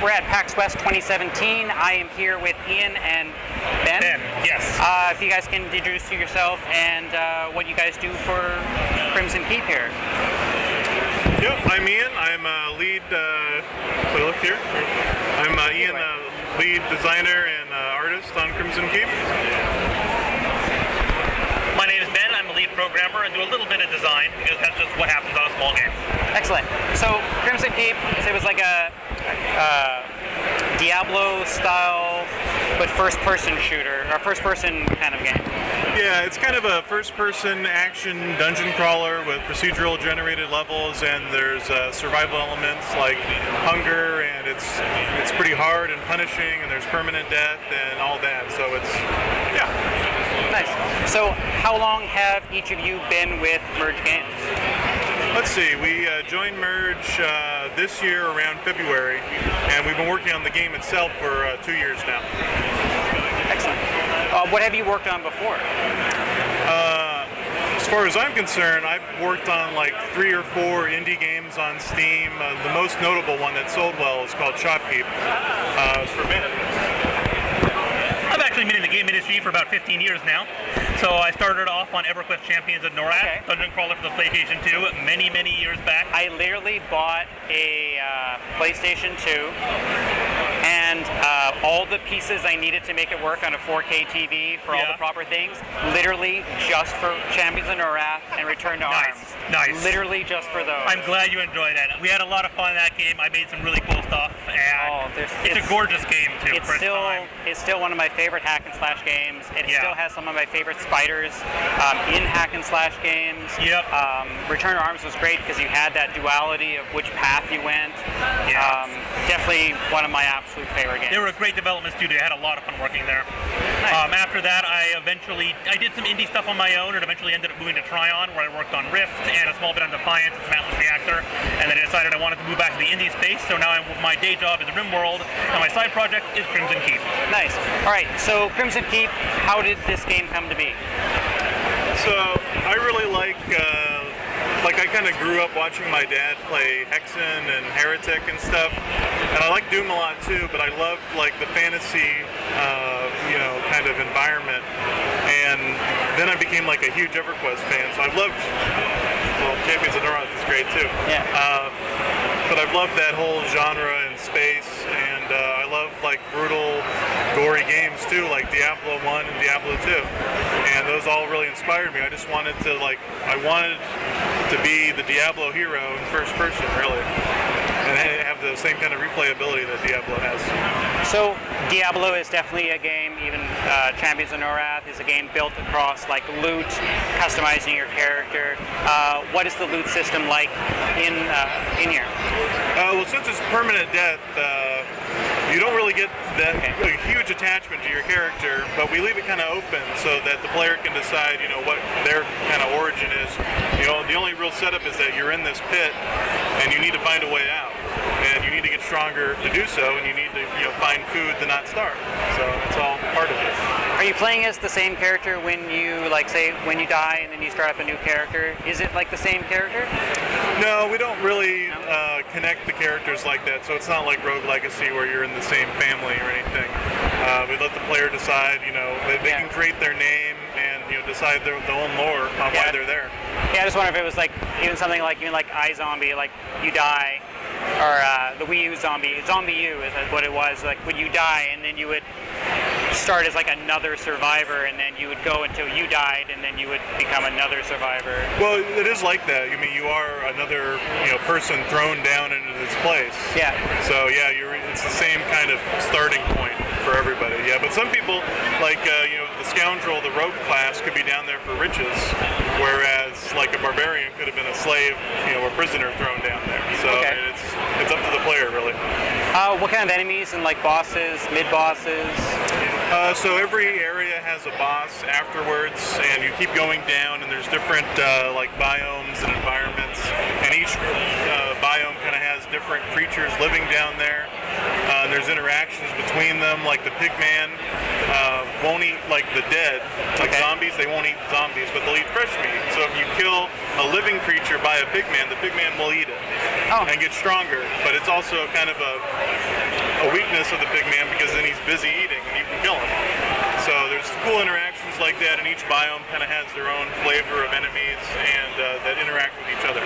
We're at PAX West 2017. I am here with Ian and Ben. Ben, yes. If you guys can introduce yourself and what you guys do for Crimson Keep here. Yep, I'm Ian. I'm a lead. Look here. I'm Ian, lead designer and artist on Crimson Keep. My name is Ben. I'm a lead programmer and do a little bit of design because that's just what happens on a small game. Excellent. So Crimson Keep, it was like a Diablo-style, but first-person shooter, or first-person kind of game. Yeah, it's kind of a first-person action dungeon crawler with procedural generated levels, and there's survival elements like hunger, and it's pretty hard and punishing, and there's permanent death and all that. So it's, yeah. Nice. So how long have each of you been with Merge Games? Let's see, we joined Merge this year around February, and we've been working on the game itself for 2 years now. Excellent. What have you worked on before? As far as I'm concerned, I've worked on like 3 or 4 indie games on Steam. The most notable one that sold well is called Shopkeep. It's for Ben. I've actually been in the game industry for about 15 years now. So I started off on EverQuest Champions of Norath, dungeon crawler for the PlayStation 2, many years back. I literally bought a PlayStation 2 and all the pieces I needed to make it work on a 4K TV for all the proper things, literally just for Champions of Norath and Return to Arms. Nice. Literally just for those. I'm glad you enjoyed it. We had a lot of fun in that game. I made some really cool stuff, and it's a gorgeous game too. It's still one of my favorite hack and slash games. It still has some of my favorite spiders in hack and slash games. Yep. Return to Arms was great because you had that duality of which path you went. Definitely one of my absolute favorite games. They were a great development studio. I had a lot of fun working there. Nice. After that, I did some indie stuff on my own, and eventually ended up moving to Tryon, where I worked on Rift and a small bit on Defiance and Smatless Reactor, and then I decided I wanted to move back to the indie space. So now my day job is RimWorld, and my side project is Crimson Keep. Nice. All right. So Crimson Keep, how did this game come to be? So I really like I kind of grew up watching my dad play Hexen and Heretic and stuff, and I like Doom a lot too, but I loved like the fantasy, kind of environment, and then I became like a huge EverQuest fan, so I've loved, Champions of Norath is great too. Yeah. But I've loved that whole genre in space, and I love like brutal, gory games too, like Diablo 1 and Diablo 2. And those all really inspired me. I just wanted to be the Diablo hero in first person, really. And have the same kind of replayability that Diablo has. So Diablo is definitely a game, even Champions of Norath is a game built across like loot, customizing your character. What is the loot system like in here? Well, since it's permanent death, you don't really get that huge attachment to your character, but we leave it kind of open so that the player can decide, what their kind of origin is. The only real setup is that you're in this pit and you need to find a way out, and you need to get stronger to do so, and you need to find food to not starve. So it's all part of it. Are you playing as the same character when you when you die and then you start up a new character? Is it like the same character? No, we don't really connect the characters like that, so it's not like Rogue Legacy where you're in the same family or anything. We let the player decide, they can create their name and decide their own lore on why they're there. Yeah, I just wonder if it was like even something like iZombie, like you die, or the Wii U Zombie U is what it was. Like when you die, and then you would start as like another survivor, and then you would go until you died, and then you would become another survivor. Well, it is like that. You are another person thrown down into this place. Yeah. So yeah, it's the same kind of starting point for everybody. Yeah, but some people like the scoundrel, the rogue class could be down there for riches, whereas like a barbarian could have been a slave, or prisoner thrown down there. So it's up to the player really. What kind of enemies and like bosses, mid-bosses? So every area has a boss afterwards, and you keep going down, and there's different like biomes and environments, and each biome kind of has different creatures living down there. There's interactions between them, like the pigman won't eat like the dead, like zombies. They won't eat zombies, but they'll eat fresh meat. So if you kill a living creature by a pigman, the pigman will eat it and get stronger. But it's also kind of a a weakness of the big man because then he's busy eating and you can kill him. So there's cool interactions like that, and each biome kind of has their own flavor of enemies and that interact with each other.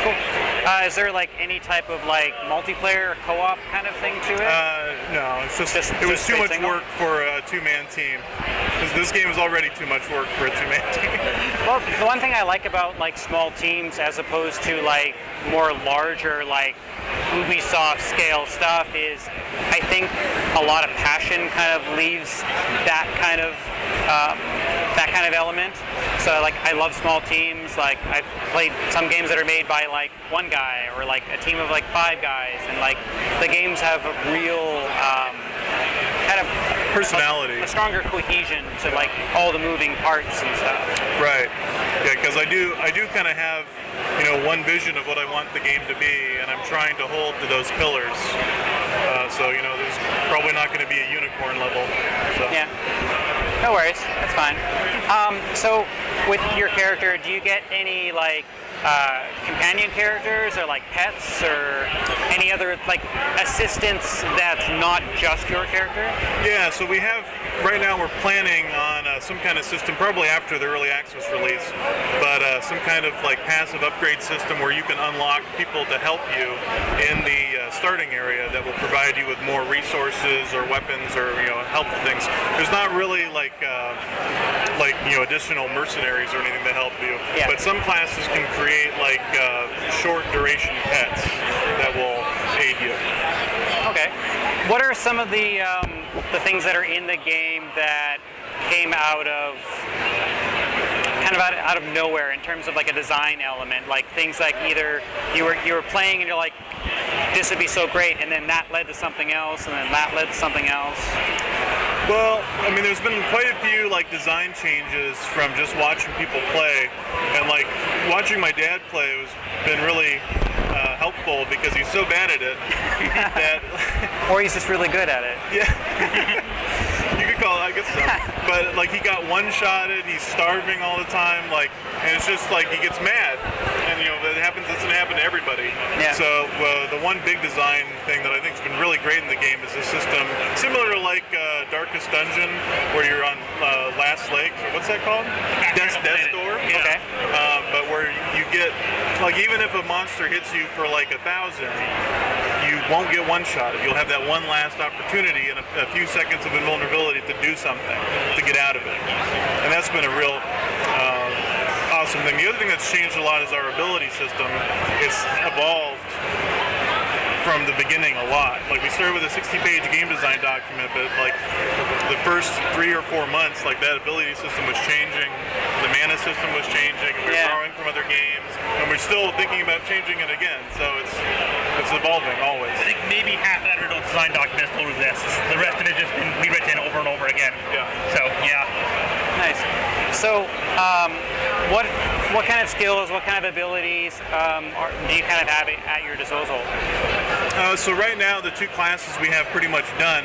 Cool. Is there like any type of like multiplayer or co-op kind of thing to it? No, it's just it was too much work for a two-man team. This game is already too much work for a two-man team. Well, the one thing I like about like small teams as opposed to like more larger like Ubisoft scale stuff is I think a lot of passion kind of leaves that kind of element. So like I love small teams. Like I've played some games that are made by like one guy or like a team of like 5 guys, and like the games have a real kind of personality, a stronger cohesion to like all the moving parts and stuff. Right. Yeah, because I do kind of have one vision of what I want the game to be, and I'm trying to hold to those pillars. So there's probably not going to be a unicorn level. So. Yeah. No worries. That's fine. So with your character, do you get any like companion characters or like pets or any other like assistants that's not just your character? Yeah, so we have, right now we're planning on some kind of system, probably after the early access release, but some kind of like passive upgrade system where you can unlock people to help you in the starting area that will provide you with more resources or weapons or helpful things. There's not really like additional mercenaries or anything to help you, but some classes can create like short duration pets that will aid you. Okay. What are some of the things that are in the game that came out of out of nowhere in terms of like a design element, like things like either you were playing and you're like, this would be so great, and then that led to something else, and then that led to something else? Well, I mean, there's been quite a few like design changes from just watching people play, and like watching my dad play has been really helpful because he's so bad at it that. Or he's just really good at it. Yeah. You could call it, I guess so. But like he got one-shotted, he's starving all the time, like, and it's just like he gets mad, and that happens. It's gonna happen to everybody. Yeah. So the one big design thing that I think has been really great in the game is a system similar to like Darkest Dungeon, where you're on Last Lake. What's that called? Death's Door. Yeah. Okay. But where you get like even if a monster hits you for like 1,000. You won't get one-shotted. You'll have that one last opportunity and a few seconds of invulnerability to do something, to get out of it. And that's been a real awesome thing. The other thing that's changed a lot is our ability system. It's evolved from the beginning a lot. Like we started with a 60-page game design document, but like the first 3 or 4 months, like that ability system was changing, the mana system was changing, we were borrowing from other games, and we're still thinking about changing it again. So it's evolving always. I think maybe half that original design document still exists. The rest of it just been rewritten over and over again. Yeah. So yeah. Nice. So, what kind of skills, what kind of abilities do you kind of have at your disposal? So right now, the 2 classes we have pretty much done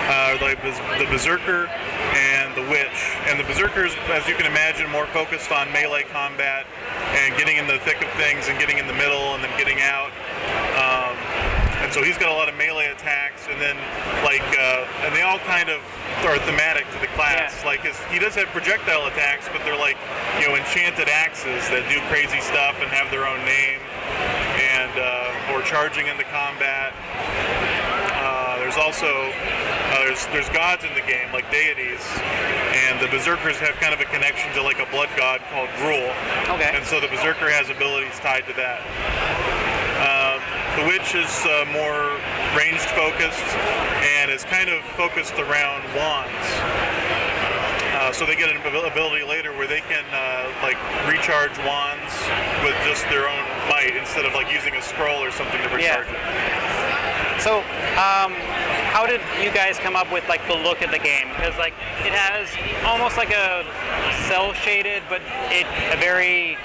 are like the Berserker and the Witch. And the Berserker is, as you can imagine, more focused on melee combat and getting in the thick of things and getting in the middle and then getting out. And so he's got a lot of melee attacks, and then and they all kind of are thematic to the class. Yeah. Like he does have projectile attacks, but they're like enchanted axes that do crazy stuff and have their own name, and or charging into combat. There's also there's gods in the game, like deities, and the Berserkers have kind of a connection to like a blood god called Gruul. Okay. And so the Berserker has abilities tied to that. The Witch is more ranged focused and is kind of focused around wands. So they get an ability later where they can like recharge wands with just their own might instead of like using a scroll or something to recharge it. So, how did you guys come up with like the look of the game? Because like it has almost like a cell shaded, but a very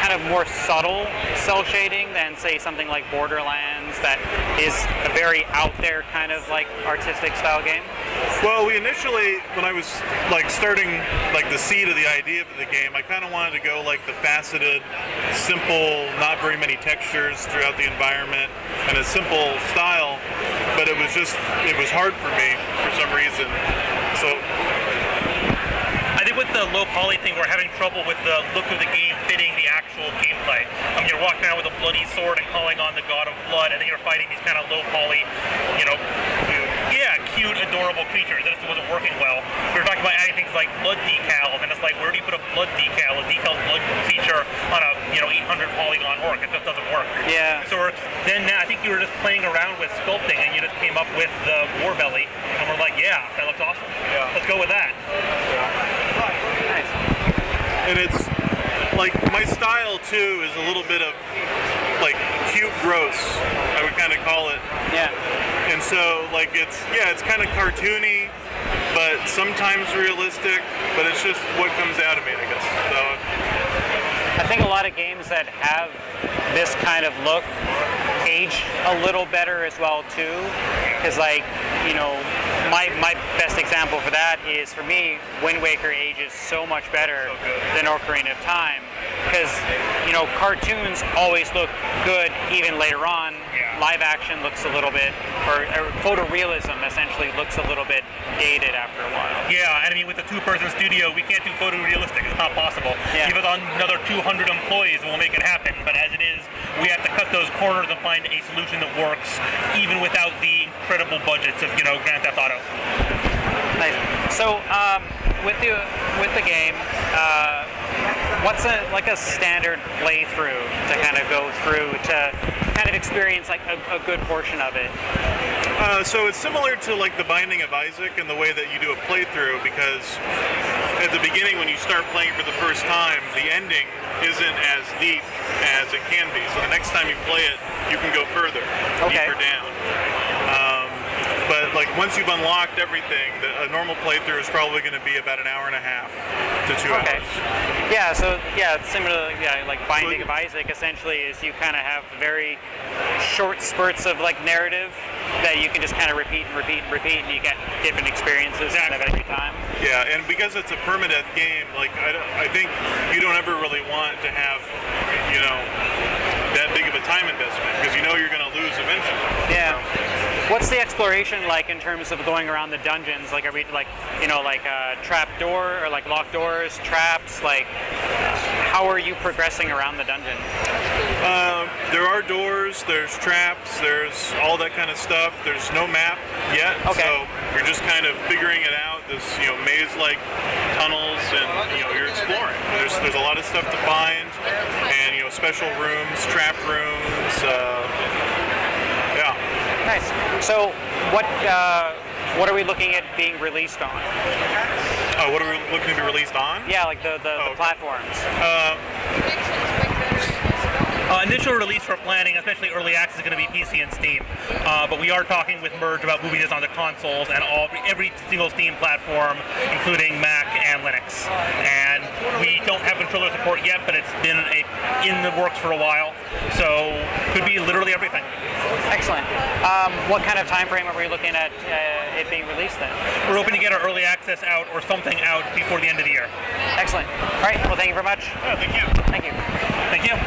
kind kind of more subtle cell shading than say something like Borderlands that is a very out there kind of like artistic style game? Well, we initially, when I was like starting like the seed of the idea for the game, I kind of wanted to go like the faceted, simple, not very many textures throughout the environment, and a simple style. But it was hard for me for some reason. So I think with the low poly thing, we're having trouble with the look of the game fitting the actual gameplay. I mean, you're walking around with a bloody sword and calling on the god of blood, and then you're fighting these kind of low poly, cute, adorable creatures. That just wasn't working well. We were talking about adding things like blood decals, and it's like, where do you put a blood decal, a decal blood feature on a 800 polygon orc? It just doesn't work. Yeah. So then I think you were just playing around with sculpting, and you just came up with the war belly, and we're like, yeah, that looks awesome. Yeah. Let's go with that. Nice. And it's like my style too is a little bit of like cute gross, I would kind of call it. Yeah. And so like it's kind of cartoony, but sometimes realistic, but it's just what comes out of me, I guess. So I think a lot of games that have this kind of look age a little better as well too, because like, my best example for that is, for me, Wind Waker ages so much better than Ocarina of Time, because cartoons always look good even later on. Yeah. Live action looks a little bit, or photorealism essentially looks a little bit dated after a while. Yeah, and I mean, with the two-person studio, we can't do photorealistic. It's not possible. Yeah. Give us another 200 employees, we'll make it happen. But as it is, we have to cut those corners and find a solution that works, even without the incredible budgets of Grand Theft Auto. Nice. So with the game, what's a standard playthrough to kind of go through to kind of experience like a good portion of it? So it's similar to like the Binding of Isaac in the way that you do a playthrough, because at the beginning when you start playing for the first time, the ending isn't as deep as it can be. So the next time you play it, you can go further, deeper down. But like once you've unlocked everything, a normal playthrough is probably going to be about an hour and a half to 2 hours. Yeah, so it's similar, like Binding of Isaac essentially is you kind of have very short spurts of like narrative that you can just kind of repeat and repeat and repeat, and you get different experiences kind of every time. Yeah, and because it's a permadeath game, like I think you don't ever really want to have, that big of a time investment, because you're going to lose eventually. Yeah. What's the exploration like in terms of going around the dungeons? Like, are we like trap door or like locked doors, traps? Like, how are you progressing around the dungeon? There are doors, there's traps, there's all that kind of stuff. There's no map yet, so you're just kind of figuring it out. This maze-like tunnels, and you're exploring. There's a lot of stuff to find, and special rooms, trap rooms. Yeah. Nice. So, what are we looking at being released on? Oh, what are we looking to be released on? Yeah, like the platforms. Initial release for planning, especially early access, is going to be PC and Steam. But we are talking with Merge about moving this onto consoles and every single Steam platform, including Mac and Linux. And we don't have controller support yet, but it's been in the works for a while. So could be literally everything. Excellent. What kind of time frame are we looking at it being released then? We're hoping to get our early access out or something out before the end of the year. Excellent. All right. Well, thank you very much. Yeah, thank you. Thank you. Thank you.